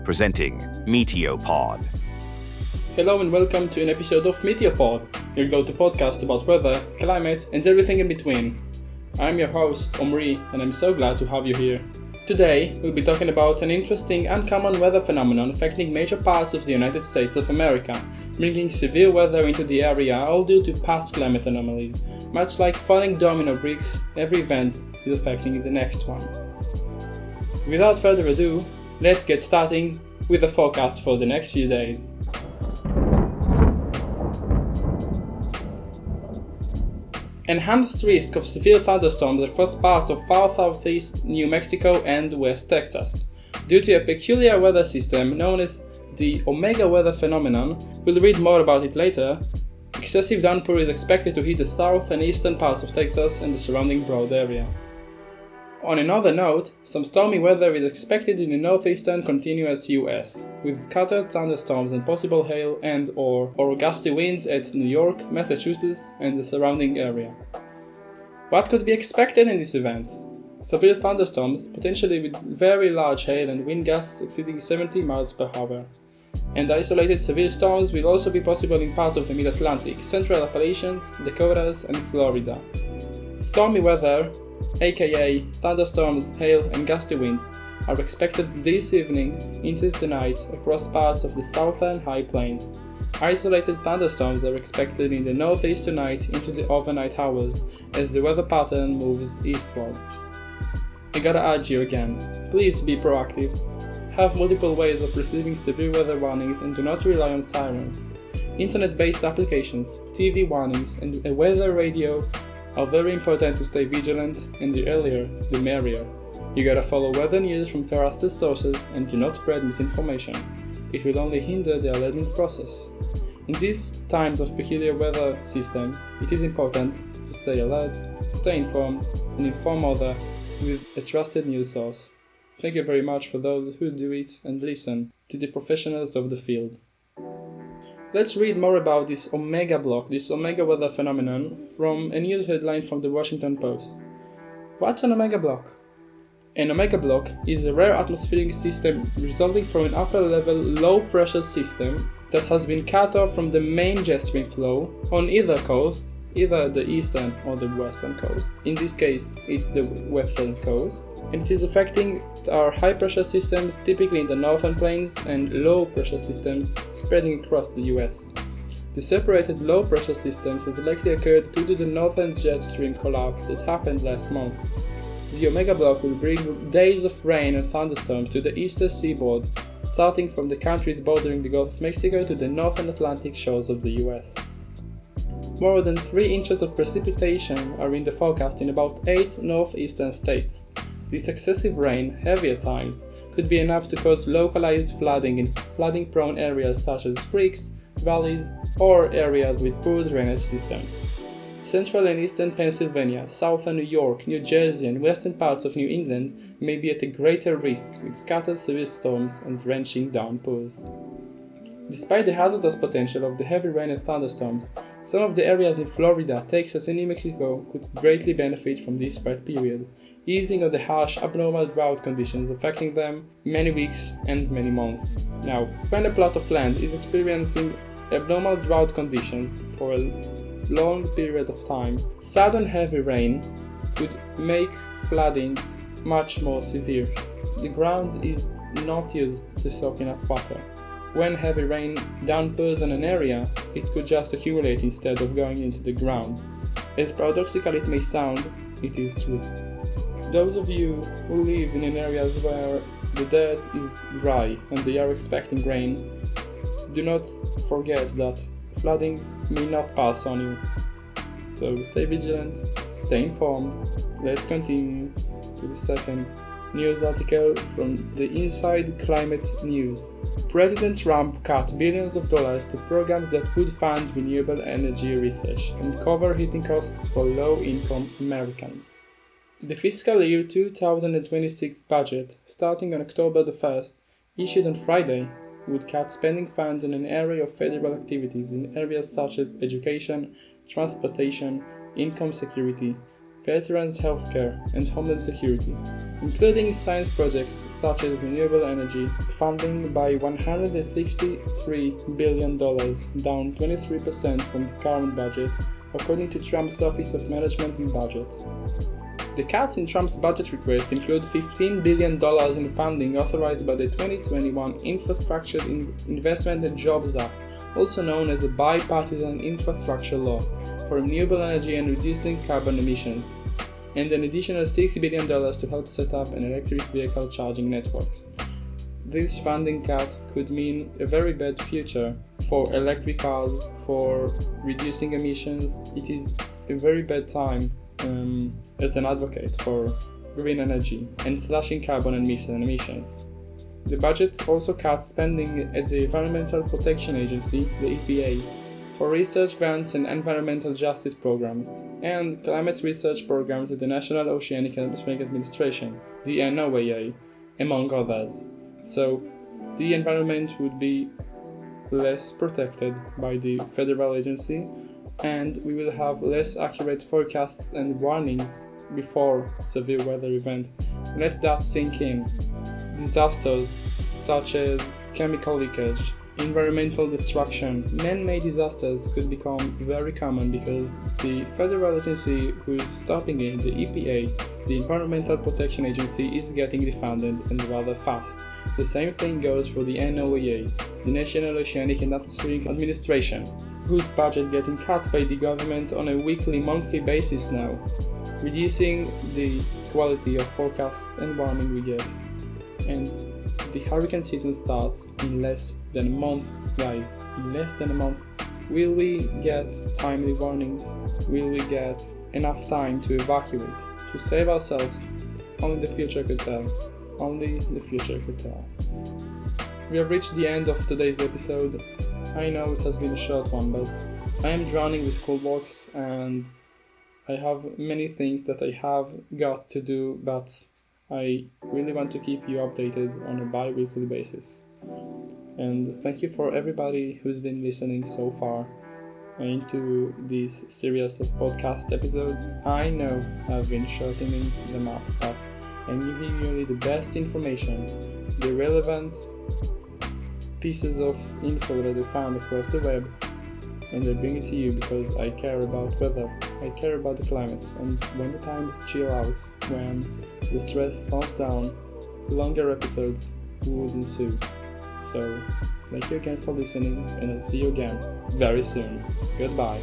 presenting Meteopod. Hello and welcome to an episode of Meteopod, your go-to podcast about weather, climate and everything in between. I'm your host, Omri, and I'm so glad to have you here. Today, we'll be talking about an interesting, uncommon weather phenomenon affecting major parts of the United States of America, bringing severe weather into the area all due to past climate anomalies. Much like falling domino bricks, every event is affecting the next one. Without further ado, let's get starting with the forecast for the next few days. Enhanced risk of severe thunderstorms across parts of far southeast New Mexico and West Texas. Due to a peculiar weather system known as the Omega weather phenomenon, we'll read more about it later, excessive downpour is expected to hit the south and eastern parts of Texas and the surrounding broad area. On another note, some stormy weather is expected in the northeastern continuous US, with scattered thunderstorms and possible hail and/or gusty winds at New York, Massachusetts, and the surrounding area. What could be expected in this event? Severe thunderstorms, potentially with very large hail and wind gusts exceeding 70 miles per hour. And isolated severe storms will also be possible in parts of the Mid-Atlantic, Central Appalachians, Dakotas, and Florida. Stormy weather, aka thunderstorms, hail and gusty winds, are expected this evening into tonight across parts of the southern high plains. Isolated thunderstorms are expected in the northeast tonight into the overnight hours as the weather pattern moves eastwards. I gotta urge you again, please be proactive. Have multiple ways of receiving severe weather warnings and do not rely on sirens. Internet-based applications, TV warnings and a weather radio are very important to stay vigilant, and the earlier, the merrier. You gotta follow weather news from trusted sources and do not spread misinformation. It will only hinder the learning process. In these times of peculiar weather systems, it is important to stay alert, stay informed, and inform others with a trusted news source. Thank you very much for those who do it and listen to the professionals of the field. Let's read more about this Omega block, this Omega weather phenomenon, from a news headline from the Washington Post. What's an Omega block? An Omega block is a rare atmospheric system resulting from an upper-level low-pressure system that has been cut off from the main jet stream flow on either coast, either the eastern or the western coast. In this case, it's the western coast, and it is affecting our high-pressure systems typically in the northern plains and low-pressure systems spreading across the US. The separated low-pressure systems has likely occurred due to the northern jet stream collapse that happened last month. The Omega block will bring days of rain and thunderstorms to the eastern seaboard, starting from the countries bordering the Gulf of Mexico to the northern Atlantic shores of the US. More than 3 inches of precipitation are in the forecast in about 8 northeastern states. This excessive rain, heavy at times, could be enough to cause localized flooding in flooding-prone areas such as creeks, valleys, or areas with poor drainage systems. Central and eastern Pennsylvania, southern New York, New Jersey, and western parts of New England may be at a greater risk with scattered severe storms and drenching downpours. Despite the hazardous potential of the heavy rain and thunderstorms, some of the areas in Florida, Texas, and New Mexico could greatly benefit from this wet period, easing of the harsh abnormal drought conditions affecting them many weeks and many months. Now, when a plot of land is experiencing abnormal drought conditions for a long period of time, sudden heavy rain could make flooding much more severe. The ground is not used to soak enough water. When heavy rain downpours on an area, it could just accumulate instead of going into the ground. As paradoxical it may sound, it is true. Those of you who live in areas where the dirt is dry and they are expecting rain, do not forget that floodings may not pass on you. So stay vigilant, stay informed. Let's continue to the second news article from the Inside Climate News. President Trump cut billions of dollars to programs that would fund renewable energy research and cover heating costs for low-income Americans. The fiscal year 2026 budget, starting on October the 1st, issued on Friday, would cut spending funds on an array of federal activities in areas such as education, transportation, income security, veterans' healthcare, and homeland security, including science projects such as renewable energy, funding by $163 billion, down 23% from the current budget, according to Trump's Office of Management and Budget. The cuts in Trump's budget request include $15 billion in funding authorized by the 2021 Infrastructure Investment and Jobs Act, also known as a bipartisan infrastructure law, for renewable energy and reducing carbon emissions, and an additional $6 billion to help set up an electric vehicle charging networks. This funding cut could mean a very bad future for electric cars, for reducing emissions. It is a very bad time as an advocate for green energy and slashing carbon and methane emissions. The budget also cuts spending at the Environmental Protection Agency, the EPA, for research grants and environmental justice programs, and climate research programs at the National Oceanic and Atmospheric Administration, the NOAA, among others. So, the environment would be less protected by the federal agency, and we will have less accurate forecasts and warnings before severe weather event. Let that sink in. Disasters such as chemical leakage, environmental destruction, man-made disasters could become very common because the federal agency who is stopping it, the EPA, the Environmental Protection Agency, is getting defunded and rather fast. The same thing goes for the NOAA, the National Oceanic and Atmospheric Administration, whose budget getting cut by the government on a weekly, monthly basis now, reducing the quality of forecasts and warning we get. And the hurricane season starts in less than a month, guys. In less than a month. Will we get timely warnings? Will we get enough time to evacuate, to save ourselves? Only the future could tell. Only the future could tell. We have reached the end of today's episode. I know it has been a short one, but I am drowning with schoolworks and I have many things that I have got to do, but I really want to keep you updated on a bi-weekly basis. And thank you for everybody who's been listening so far into this series of podcast episodes. I know I've been shortening them up, but I'm giving you only the best information, the relevant pieces of info that I found across the web, and I bring it to you because I care about weather, I care about the climate, and when the times chill out, when the stress calms down, longer episodes would ensue. So, thank you again for listening, and I'll see you again very soon. Goodbye.